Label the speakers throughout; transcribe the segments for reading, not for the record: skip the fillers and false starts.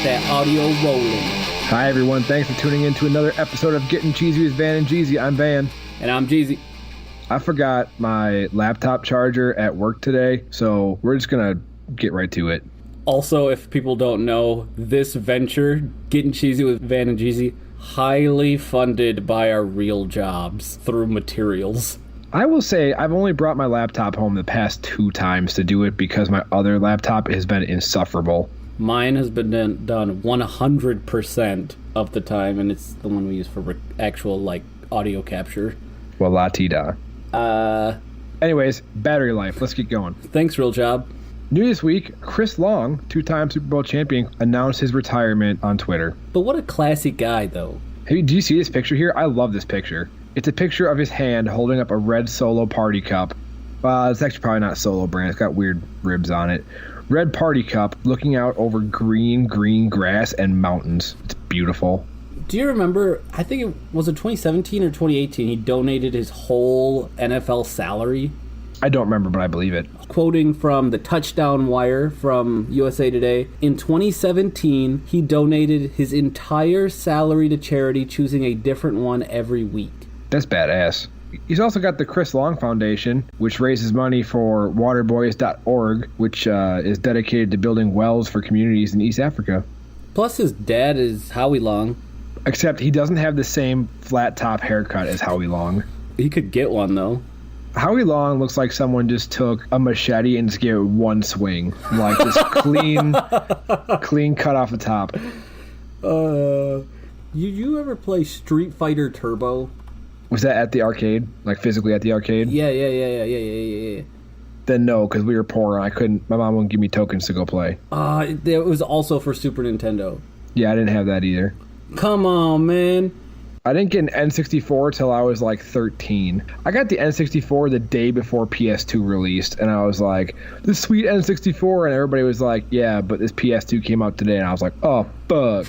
Speaker 1: that audio rolling.
Speaker 2: Hi, everyone. Thanks for tuning in to another episode of Gettin Cheezy with Van and Jeezy. I'm Van.
Speaker 1: And I'm Jeezy.
Speaker 2: I forgot my laptop charger at work today, so we're just going to get right to it.
Speaker 1: Also, if people don't know, this venture, Gettin Cheezy with Van and Jeezy, highly funded by our real jobs through materials.
Speaker 2: I will say I've only brought my laptop home the past 2 times to do it because my other laptop has been insufferable.
Speaker 1: Mine has been done 100% of the time, and it's the one we use for actual, audio capture.
Speaker 2: Well, la-ti-da. Anyways, battery life. Let's get going.
Speaker 1: Thanks, real job.
Speaker 2: New this week, Chris Long, 2-time Super Bowl champion, announced his retirement on Twitter.
Speaker 1: But what a classy guy, though.
Speaker 2: Hey, do you see this picture here? I love this picture. It's a picture of his hand holding up a red Solo party cup. It's actually probably not Solo brand. It's got weird ribs on it. Red party cup looking out over green grass and mountains. It's beautiful.
Speaker 1: Do you remember, I think it was in 2017 or 2018, he donated his whole NFL salary?
Speaker 2: I don't remember, but I believe it.
Speaker 1: Quoting from the Touchdown Wire from USA Today, in 2017, he donated his entire salary to charity, choosing a different one every week.
Speaker 2: That's badass. He's also got the Chris Long Foundation, which raises money for waterboys.org, which is dedicated to building wells for communities in East Africa.
Speaker 1: Plus, his dad is Howie Long.
Speaker 2: Except he doesn't have the same flat top haircut as Howie Long.
Speaker 1: He could get one, though.
Speaker 2: Howie Long looks like someone just took a machete and just gave it one swing. Like, just clean cut off the top.
Speaker 1: You ever play Street Fighter Turbo?
Speaker 2: Was that at the arcade? Like, physically at the arcade?
Speaker 1: Yeah.
Speaker 2: Then no, because we were poor and my mom wouldn't give me tokens to go play.
Speaker 1: It was also for Super Nintendo.
Speaker 2: Yeah, I didn't have that either.
Speaker 1: Come on, man.
Speaker 2: I didn't get an N64 till I was like 13. I got the N64 the day before PS2 released, and I was like, this sweet N64, and everybody was like, yeah, but this PS2 came out today, and I was like, oh, fuck.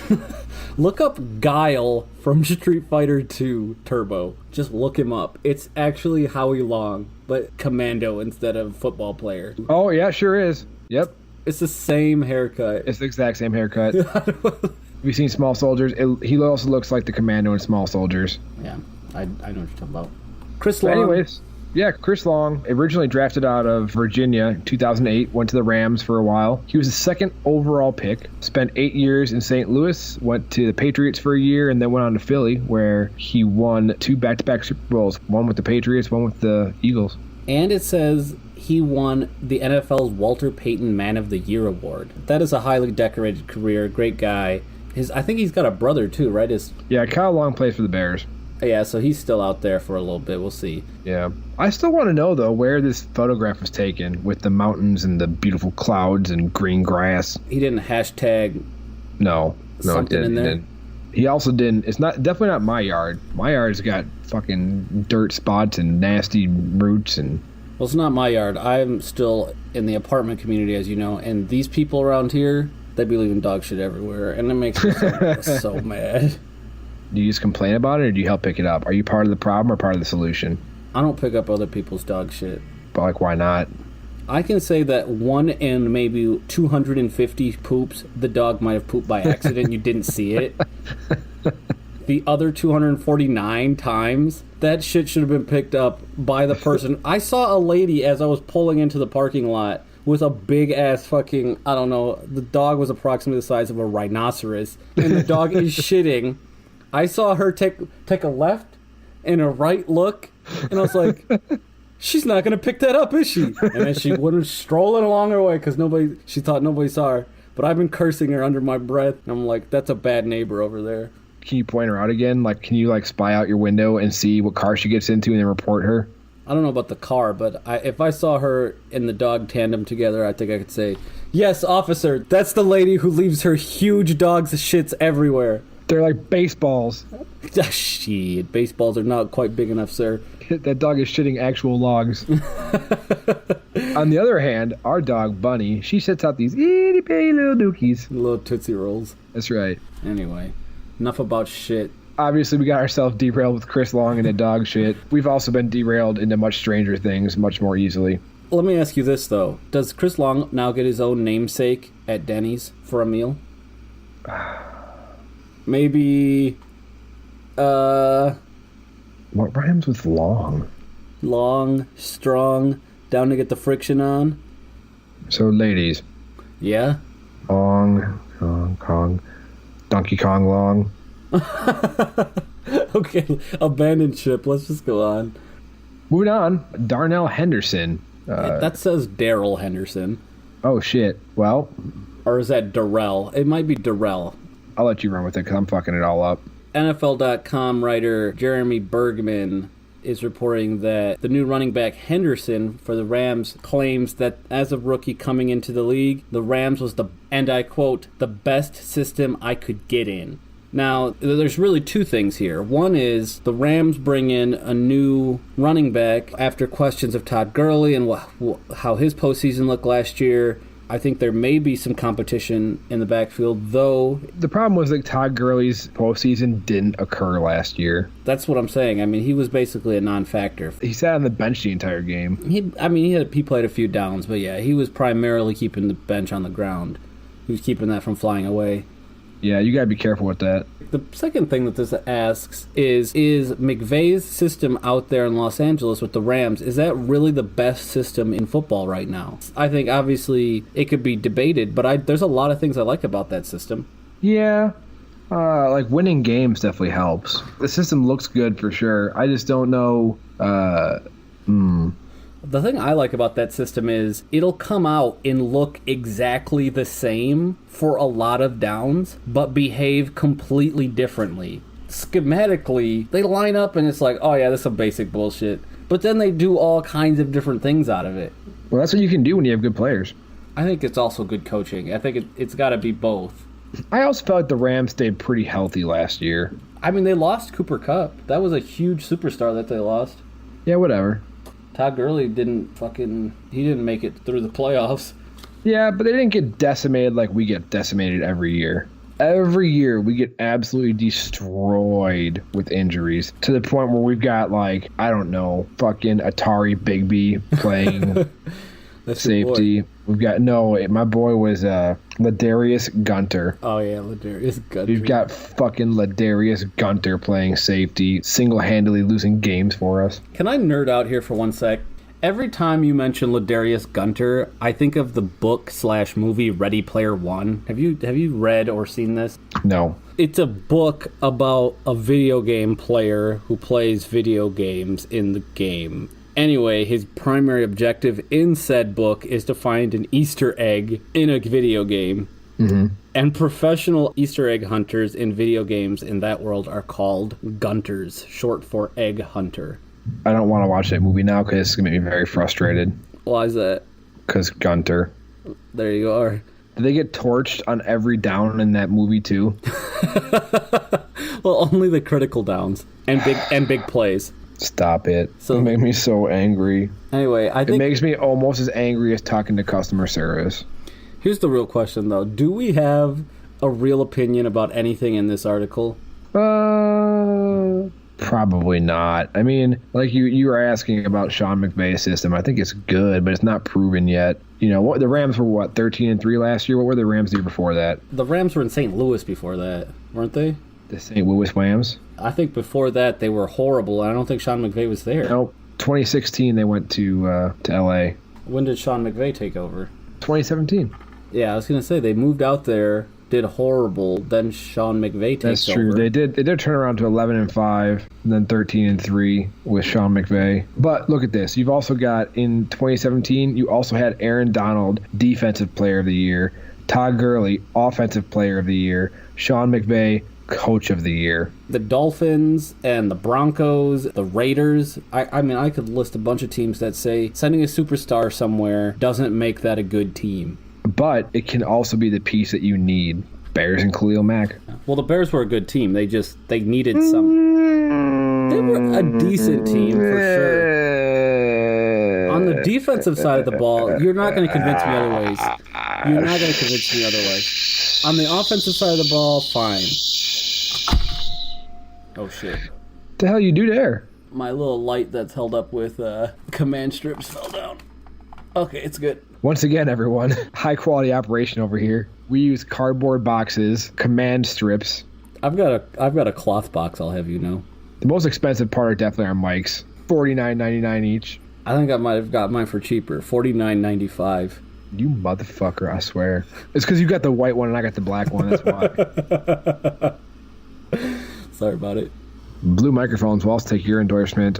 Speaker 1: Look up Guile from Street Fighter 2 Turbo. Just look him up. It's actually Howie Long, but commando instead of football player.
Speaker 2: Oh, yeah, sure is. Yep.
Speaker 1: It's the same haircut.
Speaker 2: It's the exact same haircut. Have you seen Small Soldiers? He also looks like the commando in Small Soldiers.
Speaker 1: Yeah, I know what you're talking about. Chris Long.
Speaker 2: Anyways, yeah, Chris Long, originally drafted out of Virginia in 2008, went to the Rams for a while. He was the 2nd overall pick, spent 8 years in St. Louis, went to the Patriots for a year, and then went on to Philly, where he won 2 back-to-back Super Bowls, one with the Patriots, one with the Eagles.
Speaker 1: And it says he won the NFL's Walter Payton Man of the Year award. That is a highly decorated career, great guy. I think he's got a brother too, right?
Speaker 2: Yeah, Kyle Long plays for the Bears.
Speaker 1: Yeah, so he's still out there for a little bit. We'll see.
Speaker 2: Yeah. I still want to know, though, where this photograph was taken with the mountains and the beautiful clouds and green grass.
Speaker 1: He didn't hashtag something in there?
Speaker 2: He also didn't. It's definitely not my yard. My yard's got fucking dirt spots and nasty roots and...
Speaker 1: Well, it's not my yard. I'm still in the apartment community, as you know, and these people around here, they be leaving dog shit everywhere, and it makes me so mad.
Speaker 2: Do you just complain about it, or do you help pick it up? Are you part of the problem or part of the solution?
Speaker 1: I don't pick up other people's dog shit.
Speaker 2: But, why not?
Speaker 1: I can say that 1 in maybe 250 poops, the dog might have pooped by accident. You didn't see it. The other 249 times, that shit should have been picked up by the person. I saw a lady as I was pulling into the parking lot with a big-ass fucking, I don't know, the dog was approximately the size of a rhinoceros, and the dog is shitting. I saw her take a left and a right look, and I was like, she's not going to pick that up, is she? And then she went strolling along her way because she thought nobody saw her. But I've been cursing her under my breath, and I'm like, that's a bad neighbor over there.
Speaker 2: Can you point her out again? Can you spy out your window and see what car she gets into and then report her?
Speaker 1: I don't know about the car, but if I saw her and the dog tandem together, I think I could say, yes, officer, that's the lady who leaves her huge dog's shits everywhere.
Speaker 2: They're like baseballs.
Speaker 1: Shit, baseballs are not quite big enough, sir.
Speaker 2: That dog is shitting actual logs. On the other hand, our dog, Bunny, she sets out these itty-bitty little dookies.
Speaker 1: Little Tootsie Rolls.
Speaker 2: That's right.
Speaker 1: Anyway, enough about shit.
Speaker 2: Obviously, we got ourselves derailed with Chris Long and the dog shit. We've also been derailed into much stranger things much more easily.
Speaker 1: Let me ask you this, though. Does Chris Long now get his own namesake at Denny's for a meal? Maybe,
Speaker 2: What rhymes with long?
Speaker 1: long, strong, down to get the friction on.
Speaker 2: So, ladies.
Speaker 1: Yeah?
Speaker 2: Long, Kong. Donkey Kong long.
Speaker 1: Okay, abandoned ship. Let's just go on.
Speaker 2: Moving on. Darnell Henderson.
Speaker 1: That says Daryl Henderson.
Speaker 2: Oh, shit. Well,
Speaker 1: Or is that Darrell? It might be Darrell.
Speaker 2: I'll let you run with it because I'm fucking it all up.
Speaker 1: NFL.com writer Jeremy Bergman is reporting that the new running back Henderson for the Rams claims that as a rookie coming into the league, the Rams was and I quote, the best system I could get in. Now, there's really two things here. One is the Rams bring in a new running back after questions of Todd Gurley and how his postseason looked last year. I think there may be some competition in the backfield, though.
Speaker 2: The problem was that Todd Gurley's postseason didn't occur last year.
Speaker 1: That's what I'm saying. I mean, he was basically a non-factor.
Speaker 2: He sat on the bench the entire game.
Speaker 1: He played a few downs, but yeah, he was primarily keeping the bench on the ground. He was keeping that from flying away.
Speaker 2: Yeah, you gotta be careful with that.
Speaker 1: The second thing that this asks is McVay's system out there in Los Angeles with the Rams, is that really the best system in football right now? I think obviously it could be debated, but there's a lot of things I like about that system.
Speaker 2: Yeah, like winning games definitely helps. The system looks good for sure. I just don't know.
Speaker 1: The thing I like about that system is it'll come out and look exactly the same for a lot of downs, but behave completely differently. Schematically, they line up and it's like, oh yeah, this is some basic bullshit. But then they do all kinds of different things out of it.
Speaker 2: Well, that's what you can do when you have good players.
Speaker 1: I think it's also good coaching. I think it's got to be both.
Speaker 2: I also felt like the Rams stayed pretty healthy last year.
Speaker 1: I mean, they lost Cooper Kupp. That was a huge superstar that they lost.
Speaker 2: Yeah, whatever.
Speaker 1: Todd Gurley didn't make it through the playoffs.
Speaker 2: Yeah, but they didn't get decimated like we get decimated every year. Every year we get absolutely destroyed with injuries to the point where we've got like, I don't know, fucking Atari Bigby playing safety. We've got my boy was Ladarius Gunter.
Speaker 1: Oh yeah, Ladarius Gunter.
Speaker 2: We've got fucking Ladarius Gunter playing safety, single-handedly losing games for us.
Speaker 1: Can I nerd out here for one sec? Every time you mention Ladarius Gunter, I think of the book/movie Ready Player One. Have you read or seen this?
Speaker 2: No.
Speaker 1: It's a book about a video game player who plays video games in the game. Anyway, his primary objective in said book is to find an Easter egg in a video game.
Speaker 2: Mm-hmm.
Speaker 1: And professional Easter egg hunters in video games in that world are called Gunters, short for egg hunter.
Speaker 2: I don't want to watch that movie now because it's going to make me very frustrated.
Speaker 1: Why is that?
Speaker 2: Because Gunter.
Speaker 1: There you are.
Speaker 2: Did they get torched on every down in that movie too?
Speaker 1: Well, only the critical downs and big plays.
Speaker 2: Stop it. It made me so angry.
Speaker 1: Anyway, I think
Speaker 2: it makes me almost as angry as talking to customer service.
Speaker 1: Here's the real question, though. Do we have a real opinion about anything in this article?
Speaker 2: Probably not. I mean, like you were asking about Sean McVay's system. I think it's good, but it's not proven yet. You know, what the Rams were 13-3 last year? What were the Rams do before that?
Speaker 1: The Rams were in St. Louis before that, weren't they?
Speaker 2: The St. Louis Rams?
Speaker 1: I think before that they were horrible. I don't think Sean McVay was there.
Speaker 2: Nope. 2016 they went to LA.
Speaker 1: When did Sean McVay take over?
Speaker 2: 2017.
Speaker 1: Yeah, I was gonna say they moved out there, did horrible. Then Sean McVay takes over.
Speaker 2: That's true. They did turn around to 11-5, and then 13-3 with Sean McVay. But look at this. You've also got in 2017. You also had Aaron Donald, Defensive Player of the Year, Todd Gurley, Offensive Player of the Year, Sean McVay, Coach of the Year.
Speaker 1: The Dolphins and the Broncos, the Raiders. I mean, I could list a bunch of teams that say sending a superstar somewhere doesn't make that a good team.
Speaker 2: But it can also be the piece that you need. Bears and Khalil Mack.
Speaker 1: Well, the Bears were a good team. They needed some. They were a decent team for sure. On the defensive side of the ball, you're not going to convince me otherwise. You're not going to convince me otherwise. On the offensive side of the ball, fine. Oh shit!
Speaker 2: What the hell you do there?
Speaker 1: My little light that's held up with command strips fell down. Okay, it's good.
Speaker 2: Once again, everyone, high quality operation over here. We use cardboard boxes, command strips.
Speaker 1: I've got a cloth box, I'll have you know.
Speaker 2: The most expensive part are definitely our mics. $49.99 each.
Speaker 1: I think I might have got mine for cheaper. $49.95.
Speaker 2: You motherfucker, I swear. It's because you got the white one and I got the black one, that's why.
Speaker 1: Sorry about it.
Speaker 2: Blue Microphones will also take your endorsement.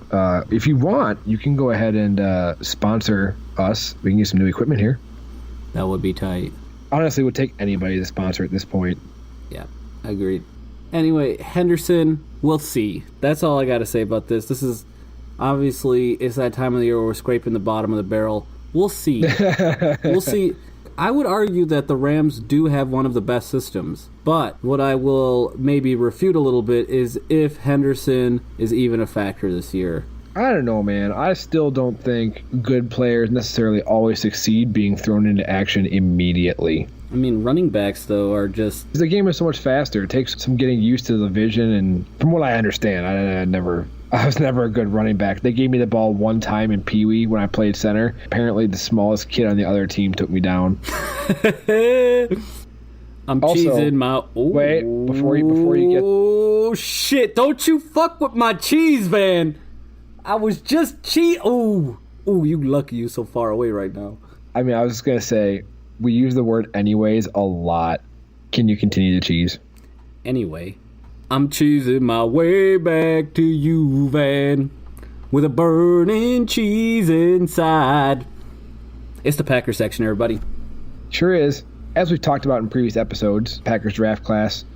Speaker 2: If you want, you can go ahead and sponsor us. We can use some new equipment here.
Speaker 1: That would be tight.
Speaker 2: Honestly, it would take anybody to sponsor at this point.
Speaker 1: Yeah, agreed. Anyway, Henderson, we'll see. That's all I got to say about this. This is, obviously, it's that time of the year where we're scraping the bottom of the barrel. We'll see. We'll see. I would argue that the Rams do have one of the best systems. But what I will maybe refute a little bit is if Henderson is even a factor this year.
Speaker 2: I don't know, man. I still don't think good players necessarily always succeed being thrown into action immediately.
Speaker 1: I mean, running backs, though, are just...
Speaker 2: The game is so much faster. It takes some getting used to the vision, and from what I understand, I was never a good running back. They gave me the ball one time in Pee Wee when I played center. Apparently, the smallest kid on the other team took me down.
Speaker 1: I'm
Speaker 2: also,
Speaker 1: cheesing my... Ooh.
Speaker 2: Wait, before you get...
Speaker 1: Oh, shit. Don't you fuck with my cheese, man. I was just Ooh, you lucky you so far away right now.
Speaker 2: I mean, I was just going to say, we use the word anyways a lot. Can you continue to cheese?
Speaker 1: Anyway, I'm cheesing my way back to you, Van, with a burning cheese inside. It's the Packers section, everybody.
Speaker 2: Sure is. As we've talked about in previous episodes, Packers draft class,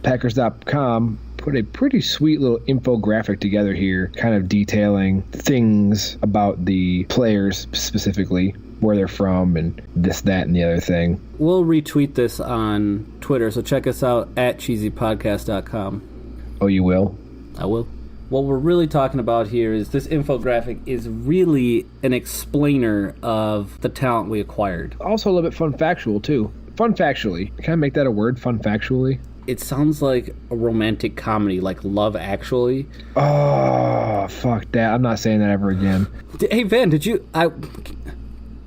Speaker 2: Packers.com put a pretty sweet little infographic together here, kind of detailing things about the players specifically, where they're from, and this, that, and the other thing.
Speaker 1: We'll retweet this on Twitter, so check us out at cheesypodcast.com.
Speaker 2: Oh, you will?
Speaker 1: I will. What we're really talking about here is this infographic is really an explainer of the talent we acquired.
Speaker 2: Also a little bit fun factual, too. Fun factually. Can I make that a word, fun factually?
Speaker 1: It sounds like a romantic comedy, like Love Actually.
Speaker 2: Oh, fuck that. I'm not saying that ever again.
Speaker 1: Hey, Van, Mrs.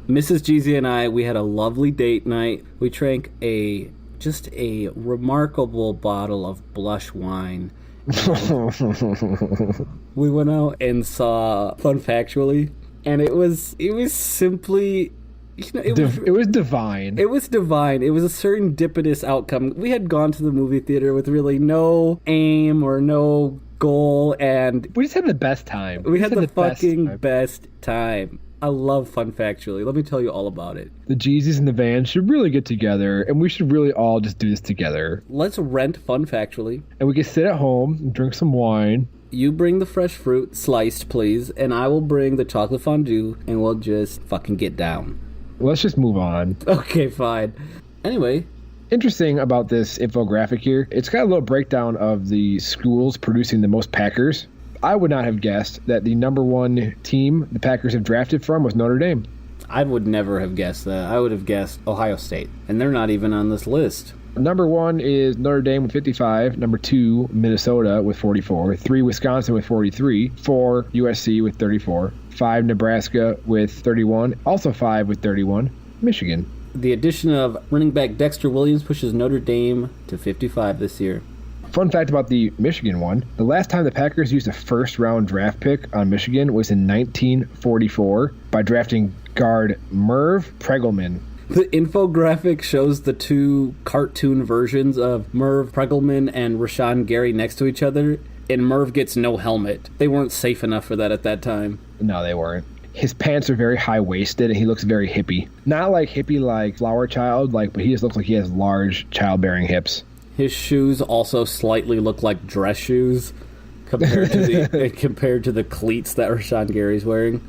Speaker 1: Jeezy and I, we had a lovely date night. We drank just a remarkable bottle of blush wine. We went out and saw Fun Factually, and it was simply...
Speaker 2: it was divine.
Speaker 1: It was divine. It was a serendipitous outcome. We had gone to the movie theater with really no aim or no goal, and
Speaker 2: we just had the best time.
Speaker 1: We had the fucking best time. I love Fun Factually. Let me tell you all about it.
Speaker 2: The Jeezys and the Van should really get together, and we should really all just do this together.
Speaker 1: Let's rent Fun Factually.
Speaker 2: And we can sit at home and drink some wine.
Speaker 1: You bring the fresh fruit, sliced, please, and I will bring the chocolate fondue, and we'll just fucking get down.
Speaker 2: Let's just move on.
Speaker 1: Okay, fine. Anyway.
Speaker 2: Interesting about this infographic here, it's got a little breakdown of the schools producing the most Packers. I would not have guessed that the number one team the Packers have drafted from was Notre Dame.
Speaker 1: I would never have guessed that. I would have guessed Ohio State, and they're not even on this list.
Speaker 2: Number one is Notre Dame with 55. Number two, Minnesota with 44. 3, Wisconsin with 43. 4, USC with 34. 5, Nebraska with 31. Also 5 with 31, Michigan.
Speaker 1: The addition of running back Dexter Williams pushes Notre Dame to 55 this year.
Speaker 2: Fun fact about the Michigan one, the last time the Packers used a first-round draft pick on Michigan was in 1944 by drafting guard Merv Pregelman.
Speaker 1: The infographic shows the two cartoon versions of Merv Pregelman and Rashawn Gary next to each other, and Merv gets no helmet. They weren't safe enough for that at that time.
Speaker 2: No, they weren't. His pants are very high-waisted, and he looks very hippie. Not like hippie like Flower Child, but he just looks like he has large childbearing hips.
Speaker 1: His shoes also slightly look like dress shoes compared to the cleats that Rashawn Gary's wearing.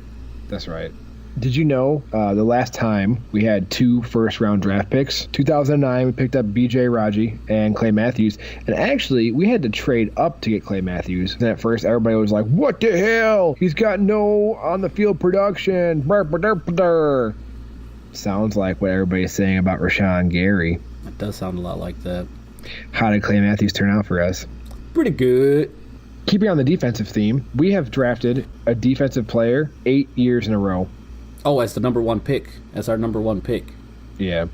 Speaker 2: That's right. Did you know the last time we had 2 first-round draft picks? 2009, we picked up B.J. Raji and Clay Matthews. And actually, we had to trade up to get Clay Matthews. And at first, everybody was like, what the hell? He's got no on-the-field production. Sounds like what everybody's saying about Rashawn Gary.
Speaker 1: It does sound a lot like that.
Speaker 2: How did Clay Matthews turn out for us?
Speaker 1: Pretty good.
Speaker 2: Keeping on the defensive theme, we have drafted a defensive player 8 years in a row.
Speaker 1: Oh, as the number one pick. As our number one pick.
Speaker 2: Yeah.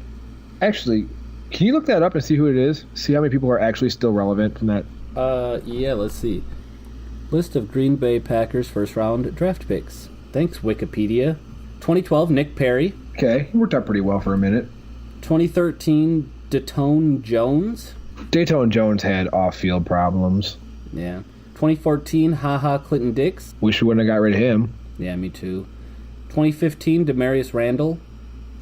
Speaker 2: Actually, can you look that up and see who it is? See how many people are actually still relevant from that?
Speaker 1: Yeah, let's see. List of Green Bay Packers first round draft picks. Thanks, Wikipedia. 2012, Nick Perry.
Speaker 2: Okay, he worked out pretty well for a minute.
Speaker 1: 2013, Datone Jones.
Speaker 2: Datone Jones had off-field problems.
Speaker 1: Yeah. 2014, HaHa Clinton Dix.
Speaker 2: Wish we wouldn't have got rid of him.
Speaker 1: Yeah, me too. 2015, Demarius Randall.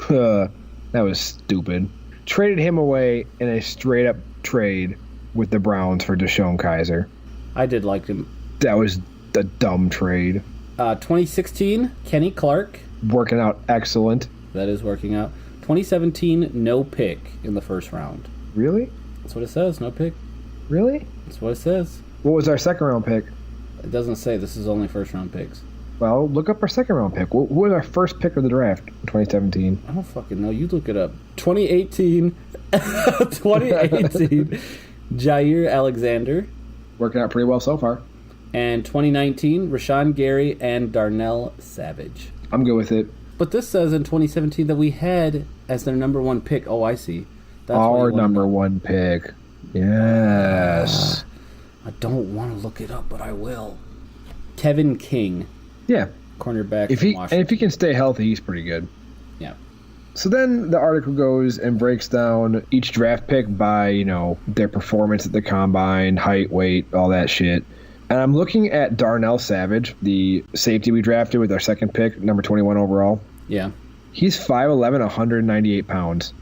Speaker 2: That was stupid. Traded him away in a straight-up trade with the Browns for Deshaun Kaiser.
Speaker 1: I did like him.
Speaker 2: That was a dumb trade.
Speaker 1: 2016, Kenny Clark.
Speaker 2: Working out excellent.
Speaker 1: That is working out. 2017, no pick in the first round.
Speaker 2: Really?
Speaker 1: That's what it says, no pick.
Speaker 2: Really?
Speaker 1: That's what it says.
Speaker 2: What was our second-round pick?
Speaker 1: It doesn't say. This is only first-round picks.
Speaker 2: Well, look up our second-round pick. What was our first pick of the draft in 2017?
Speaker 1: I don't fucking know. You look it up. 2018, 2018, Jair Alexander.
Speaker 2: Working out pretty well so far.
Speaker 1: And 2019, Rashawn Gary and Darnell Savage.
Speaker 2: I'm good with it.
Speaker 1: But this says in 2017 that we had as their number one pick. Oh, I see.
Speaker 2: That's our number one pick. Yes.
Speaker 1: I don't want to look it up, but I will. Kevin King.
Speaker 2: Yeah.
Speaker 1: Cornerback from Washington.
Speaker 2: And if he can stay healthy, he's pretty good.
Speaker 1: Yeah.
Speaker 2: So then the article goes and breaks down each draft pick by, their performance at the combine, height, weight, all that shit. And I'm looking at Darnell Savage, the safety we drafted with our second pick, number 21 overall.
Speaker 1: Yeah.
Speaker 2: He's 5'11", 198 pounds.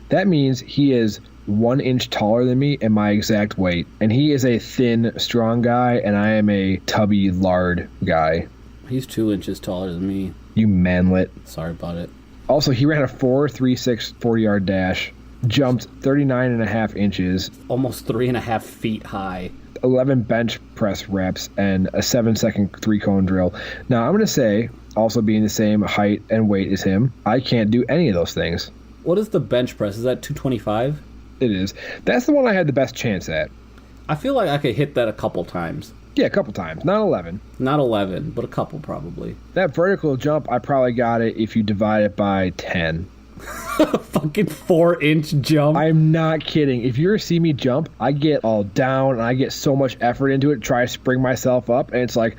Speaker 2: That means he is 1 inch taller than me and my exact weight. And he is a thin, strong guy, and I am a tubby, lard guy.
Speaker 1: He's 2 inches taller than me.
Speaker 2: You manlet.
Speaker 1: Sorry about it.
Speaker 2: Also, he ran a 4.36 40-yard dash, jumped 39.5 inches.
Speaker 1: Almost 3.5 feet high.
Speaker 2: 11 bench press reps, and a 7-second 3-cone drill. Now, I'm going to say, also being the same height and weight as him, I can't do any of those things.
Speaker 1: What is the bench press? Is that 225?
Speaker 2: It is. That's the one I had the best chance at.
Speaker 1: I feel like I could hit that a couple times.
Speaker 2: Yeah, a couple times. Not 11.
Speaker 1: Not 11, but a couple probably.
Speaker 2: That vertical jump, I probably got it if you divide it by 10.
Speaker 1: Fucking 4-inch jump.
Speaker 2: I'm not kidding. If you ever see me jump, I get all down and I get so much effort into it, try to spring myself up, and it's like,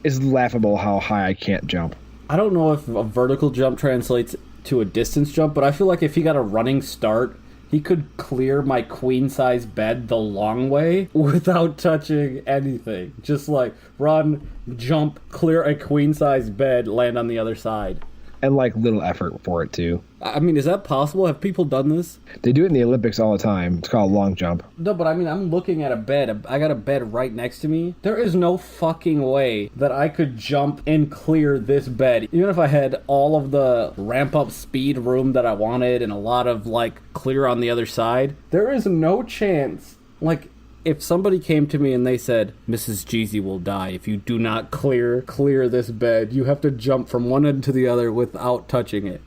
Speaker 2: it's laughable how high I can't jump.
Speaker 1: I don't know if a vertical jump translates to a distance jump, but I feel like if he got a running start, he could clear my queen-size bed the long way without touching anything. Just like run, jump, clear a queen-size bed, land on the other side.
Speaker 2: And little effort for it too.
Speaker 1: I mean, is that possible? Have people done this?
Speaker 2: They do it in the Olympics all the time. It's called long jump.
Speaker 1: No, but I mean, I'm looking at a bed. I got a bed right next to me. There is no fucking way that I could jump and clear this bed. Even if I had all of the ramp up speed room that I wanted and a lot of clear on the other side, there is no chance. If somebody came to me and they said, Mrs. Jeezy will die if you do not clear this bed, you have to jump from one end to the other without touching it.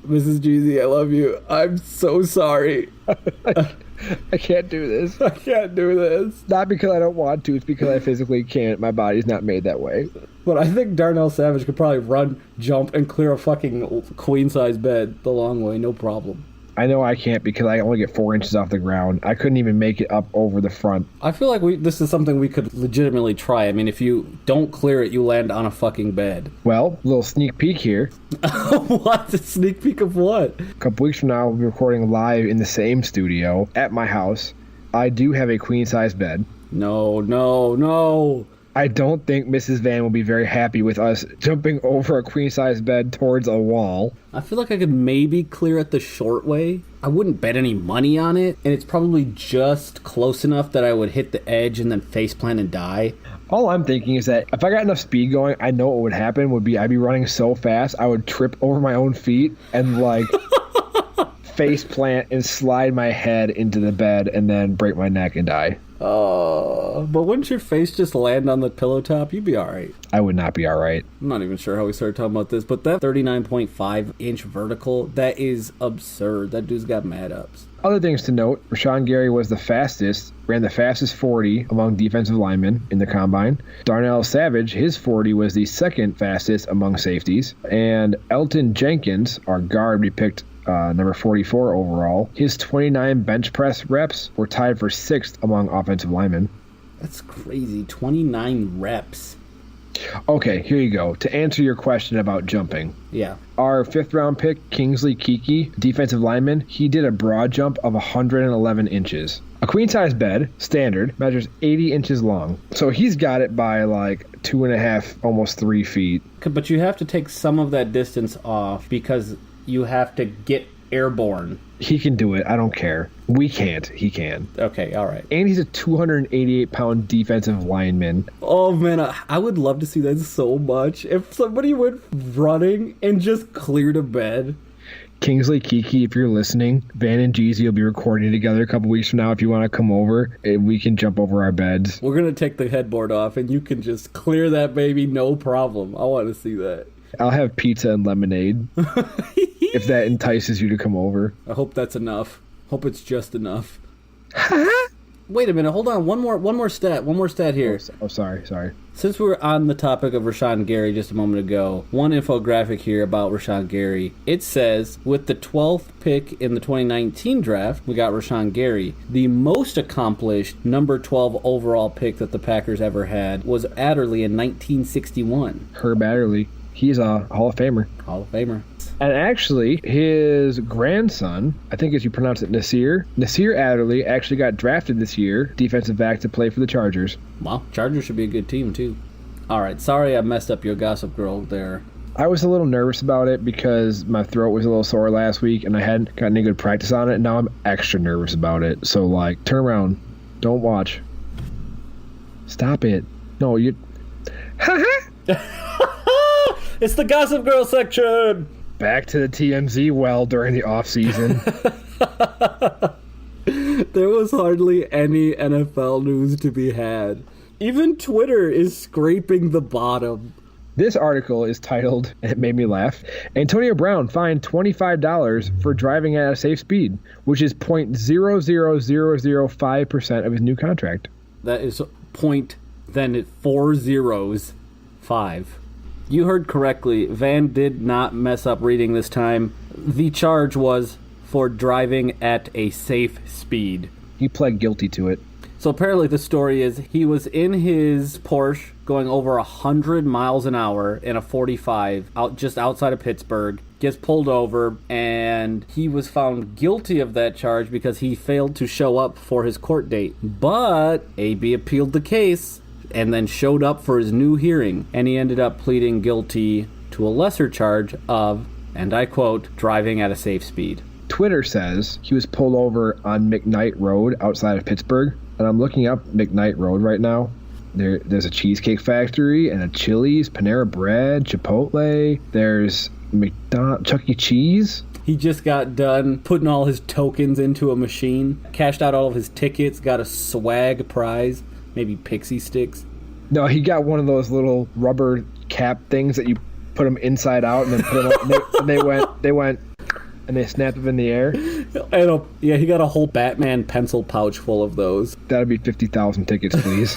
Speaker 1: Mrs. Jeezy, I love you. I'm so sorry.
Speaker 2: I can't do this.
Speaker 1: I can't do this.
Speaker 2: Not because I don't want to, it's because I physically can't. My body's not made that way.
Speaker 1: But I think Darnell Savage could probably run, jump, and clear a fucking queen-size bed the long way, no problem.
Speaker 2: I know I can't because I only get 4 inches off the ground. I couldn't even make it up over the front.
Speaker 1: I feel like this is something we could legitimately try. I mean, if you don't clear it, you land on a fucking bed.
Speaker 2: Well, a little sneak peek here.
Speaker 1: What? A sneak peek of what?
Speaker 2: A couple weeks from now, we'll be recording live in the same studio at my house. I do have a queen-size bed.
Speaker 1: No.
Speaker 2: I don't think Mrs. Van will be very happy with us jumping over a queen-size bed towards a wall.
Speaker 1: I feel like I could maybe clear it the short way. I wouldn't bet any money on it, and it's probably just close enough that I would hit the edge and then faceplant and die.
Speaker 2: All I'm thinking is that if I got enough speed going, I know what would happen would be I'd be running so fast I would trip over my own feet and face plant and slide my head into the bed and then break my neck and die.
Speaker 1: Oh, but wouldn't your face just land on the pillow top? You'd be all right.
Speaker 2: I would not be all right.
Speaker 1: I'm not even sure how we started talking about this, but that 39.5-inch vertical, that is absurd. That dude's got mad ups.
Speaker 2: Other things to note, Rashawn Gary was ran the fastest 40 among defensive linemen in the combine. Darnell Savage, his 40 was the second fastest among safeties. And Elton Jenkins, our guard we picked number 44 overall, his 29 bench press reps were tied for 6th among offensive linemen.
Speaker 1: That's crazy. 29 reps.
Speaker 2: Okay, here you go. To answer your question about jumping.
Speaker 1: Yeah.
Speaker 2: Our 5th round pick, Kingsley Keke, defensive lineman, he did a broad jump of 111 inches. A queen size bed, standard, measures 80 inches long. So he's got it by like 2.5, almost 3 feet.
Speaker 1: But you have to take some of that distance off because you have to get airborne.
Speaker 2: He can do it. I don't care. We can't. He can.
Speaker 1: Okay, all right.
Speaker 2: And he's a 288-pound defensive lineman.
Speaker 1: Oh, man, I would love to see that so much. If somebody went running and just cleared a bed.
Speaker 2: Kingsley Keke, if you're listening, Van and Jeezy will be recording together a couple weeks from now. If you want to come over, and we can jump over our beds.
Speaker 1: We're going to take the headboard off, and you can just clear that baby, no problem. I want to see that.
Speaker 2: I'll have pizza and lemonade if that entices you to come over.
Speaker 1: I hope that's enough. Hope it's just enough. Wait a minute, hold on. One more stat here.
Speaker 2: Oh, sorry.
Speaker 1: Since we were on the topic of Rashawn Gary just a moment ago, one infographic here about Rashawn Gary. It says, with the 12th pick in the 2019 draft, we got Rashawn Gary. The most accomplished number 12 overall pick that the Packers ever had was Adderley in 1961.
Speaker 2: Herb Adderley. He's a Hall of Famer.
Speaker 1: Hall of Famer.
Speaker 2: And actually, his grandson, I think as you pronounce it, Nasir Adderley, actually got drafted this year, defensive back, to play for the Chargers.
Speaker 1: Wow, Chargers should be a good team, too. All right, sorry I messed up your Gossip Girl there.
Speaker 2: I was a little nervous about it because my throat was a little sore last week, and I hadn't gotten any good practice on it, and now I'm extra nervous about it. So, turn around. Don't watch. Stop it. No, you...
Speaker 1: It's the Gossip Girl section!
Speaker 2: Back to the TMZ well during the off-season.
Speaker 1: There was hardly any NFL news to be had. Even Twitter is scraping the bottom.
Speaker 2: This article is titled, and it made me laugh, Antonio Brown fined $25 for driving at a safe speed, which is 0.00005% of his new contract.
Speaker 1: That is point, then it 4 zeros, 5. You heard correctly. Van did not mess up reading this time. The charge was for driving at a safe speed.
Speaker 2: He pled guilty to it.
Speaker 1: So apparently the story is he was in his Porsche going over 100 miles an hour in a 45 just outside of Pittsburgh, gets pulled over, and he was found guilty of that charge because he failed to show up for his court date. But AB appealed the case and then showed up for his new hearing, and he ended up pleading guilty to a lesser charge of, and I quote, driving at a safe speed.
Speaker 2: Twitter says he was pulled over on McKnight Road outside of Pittsburgh, and I'm looking up McKnight Road right now. There's a Cheesecake Factory and a Chili's, Panera Bread, Chipotle. There's Chuck E. Cheese.
Speaker 1: He just got done putting all his tokens into a machine, cashed out all of his tickets, got a swag prize. Maybe pixie sticks.
Speaker 2: No, he got one of those little rubber cap things that you put them inside out and then put them up, and they went, and they snapped them in the air.
Speaker 1: Yeah, he got a whole Batman pencil pouch full of those.
Speaker 2: That'd be 50,000 tickets, please.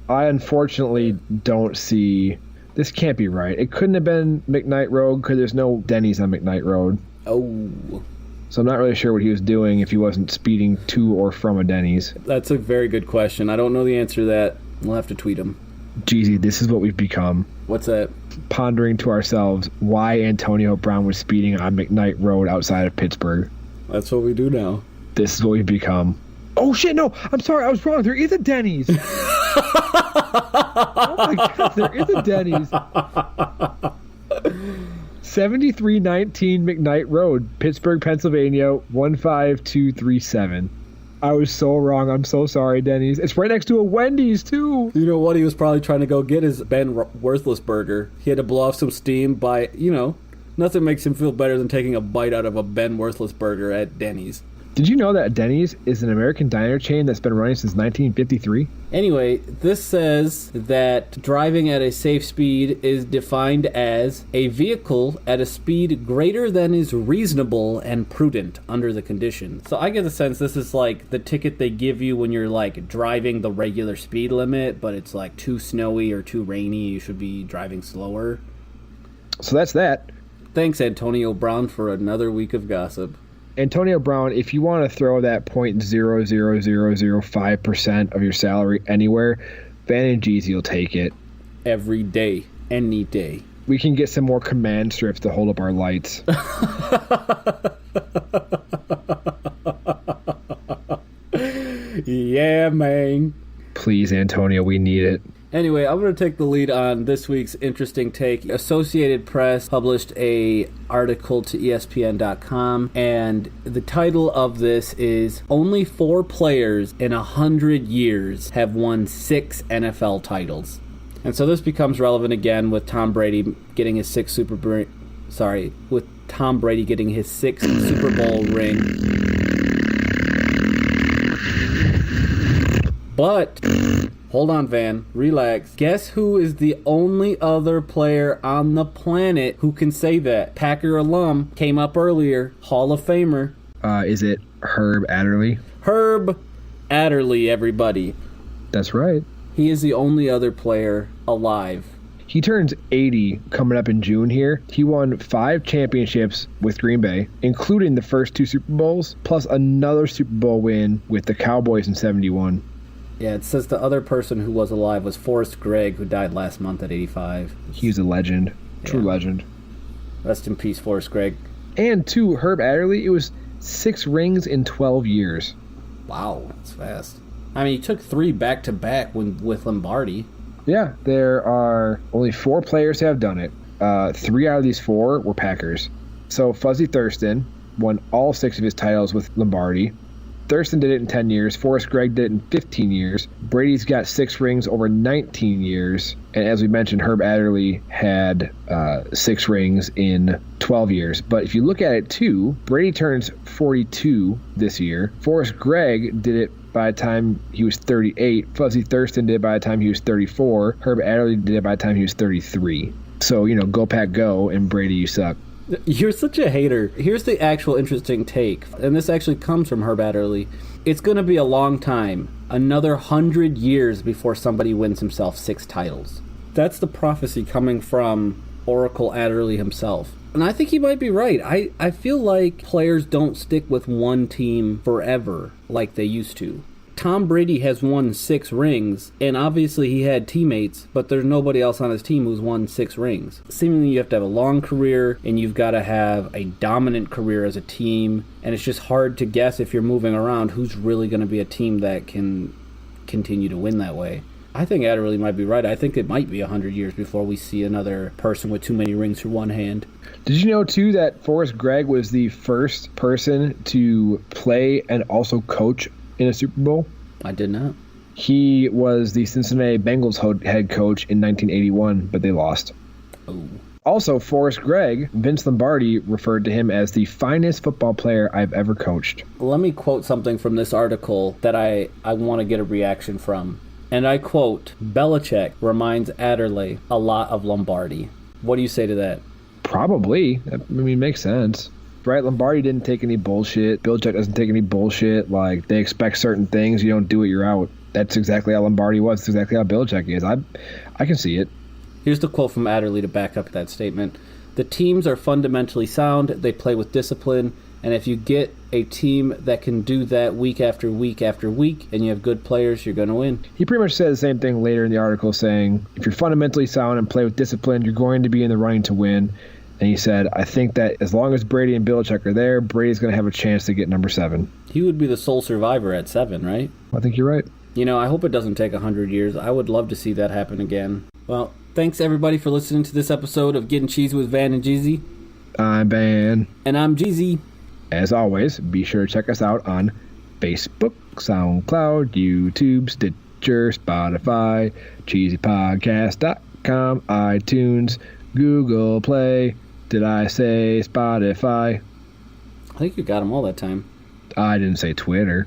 Speaker 2: I unfortunately don't see... This can't be right. It couldn't have been McKnight Road because there's no Denny's on McKnight Road.
Speaker 1: Oh...
Speaker 2: So I'm not really sure what he was doing if he wasn't speeding to or from a Denny's.
Speaker 1: That's a very good question. I don't know the answer to that. We'll have to tweet him.
Speaker 2: Jeezy, this is what we've become.
Speaker 1: What's that?
Speaker 2: Pondering to ourselves why Antonio Brown was speeding on McKnight Road outside of Pittsburgh.
Speaker 1: That's what we do now.
Speaker 2: This is what we've become. Oh, shit, no. I'm sorry. I was wrong. There is a Denny's. Oh, my God. There is a Denny's. 7319 McKnight Road, Pittsburgh, Pennsylvania, 15237. I was so wrong. I'm so sorry, Denny's. It's right next to a Wendy's, too.
Speaker 1: You know what? He was probably trying to go get his Ben Worthless burger. He had to blow off some steam by, nothing makes him feel better than taking a bite out of a Ben Worthless burger at Denny's.
Speaker 2: Did you know that Denny's is an American diner chain that's been running since 1953?
Speaker 1: Anyway, this says that driving at a safe speed is defined as a vehicle at a speed greater than is reasonable and prudent under the conditions. So I get the sense this is like the ticket they give you when you're like driving the regular speed limit, but it's like too snowy or too rainy, you should be driving slower.
Speaker 2: So that's that.
Speaker 1: Thanks, Antonio Brown, for another week of gossip.
Speaker 2: Antonio Brown, if you want to throw that 0.00005% of your salary anywhere, Van and Jeezy will take it.
Speaker 1: Every day. Any day.
Speaker 2: We can get some more command strips to hold up our lights.
Speaker 1: Yeah, man.
Speaker 2: Please, Antonio, we need it.
Speaker 1: Anyway, I'm going to take the lead on this week's interesting take. Associated Press published a article to ESPN.com, and the title of this is "Only 4 players in 100 years have won 6 NFL titles." And so this becomes relevant again with Tom Brady getting his 6th Super Bowl ring. But hold on, Van. Relax. Guess who is the only other player on the planet who can say that? Packer alum, came up earlier, Hall of Famer.
Speaker 2: Is it Herb Adderley?
Speaker 1: Herb Adderley, everybody.
Speaker 2: That's right.
Speaker 1: He is the only other player alive.
Speaker 2: He turns 80 coming up in June here. He won 5 championships with Green Bay, including the first 2 Super Bowls, plus another Super Bowl win with the Cowboys in 71.
Speaker 1: Yeah, it says the other person who was alive was Forrest Gregg, who died last month at 85.
Speaker 2: He's a legend. True legend.
Speaker 1: Rest in peace, Forrest Gregg.
Speaker 2: And to Herb Adderley, it was 6 rings in 12 years.
Speaker 1: Wow, that's fast. I mean, he took 3 back-to-back with Lombardi.
Speaker 2: Yeah, there are only 4 players who have done it. 3 out of these 4 were Packers. So Fuzzy Thurston won all 6 of his titles with Lombardi. Thurston did it in 10 years. Forrest Gregg did it in 15 years. Brady's got 6 rings over 19 years. And as we mentioned, Herb Adderley had 6 rings in 12 years. But if you look at it, too, Brady turns 42 this year. Forrest Gregg did it by the time he was 38. Fuzzy Thurston did it by the time he was 34. Herb Adderley did it by the time he was 33. So, go Pack go, and Brady, you suck.
Speaker 1: You're such a hater. Here's the actual interesting take, and this actually comes from Herb Adderley. It's going to be a long time, another 100 years before somebody wins himself 6 titles. That's the prophecy coming from Oracle Adderley himself. And I think he might be right. I feel like players don't stick with one team forever like they used to. Tom Brady has won 6 rings, and obviously he had teammates, but there's nobody else on his team who's won 6 rings. Seemingly you have to have a long career, and you've got to have a dominant career as a team, and it's just hard to guess if you're moving around who's really going to be a team that can continue to win that way. I think Adderley might be right. I think it might be 100 years before we see another person with too many rings for one hand.
Speaker 2: Did you know, too, that Forrest Gregg was the first person to play and also coach in a Super Bowl?
Speaker 1: I did not.
Speaker 2: He was the Cincinnati Bengals head coach in 1981, but they lost.
Speaker 1: Oh.
Speaker 2: Also, Forrest Gregg, Vince Lombardi referred to him as the finest football player I've ever coached.
Speaker 1: Let me quote something from this article that I want to get a reaction from. And I quote, "Belichick reminds Adderley a lot of Lombardi." What do you say to that?
Speaker 2: Probably. Makes sense. Right, Lombardi didn't take any bullshit. Belichick doesn't take any bullshit. Like, they expect certain things. You don't do it, you're out. That's exactly how Lombardi was. That's exactly how Belichick is. I can see it.
Speaker 1: Here's the quote from Adderley to back up that statement. "The teams are fundamentally sound. They play with discipline. And if you get a team that can do that week after week after week, and you have good players, you're going to win."
Speaker 2: He pretty much said the same thing later in the article, saying, if you're fundamentally sound and play with discipline, you're going to be in the running to win. And he said, I think that as long as Brady and Belichick are there, Brady's going to have a chance to get number 7.
Speaker 1: He would be the sole survivor at 7, right?
Speaker 2: I think you're right.
Speaker 1: I hope it doesn't take 100 years. I would love to see that happen again. Well, thanks everybody for listening to this episode of Gettin Cheezy with Van and Jeezy.
Speaker 2: I'm Van.
Speaker 1: And I'm Jeezy.
Speaker 2: As always, be sure to check us out on Facebook, SoundCloud, YouTube, Stitcher, Spotify, cheesypodcast.com, iTunes, Google Play. Did I say Spotify?
Speaker 1: I think you got them all that time.
Speaker 2: I didn't say Twitter.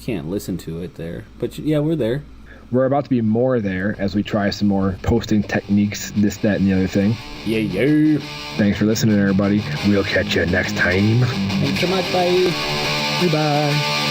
Speaker 1: Can't listen to it there. But yeah, we're there.
Speaker 2: We're about to be more there as we try some more posting techniques, this, that, and the other thing.
Speaker 1: Yeah.
Speaker 2: Thanks for listening, everybody. We'll catch you next time.
Speaker 1: Thanks so much. Bye.
Speaker 2: Goodbye.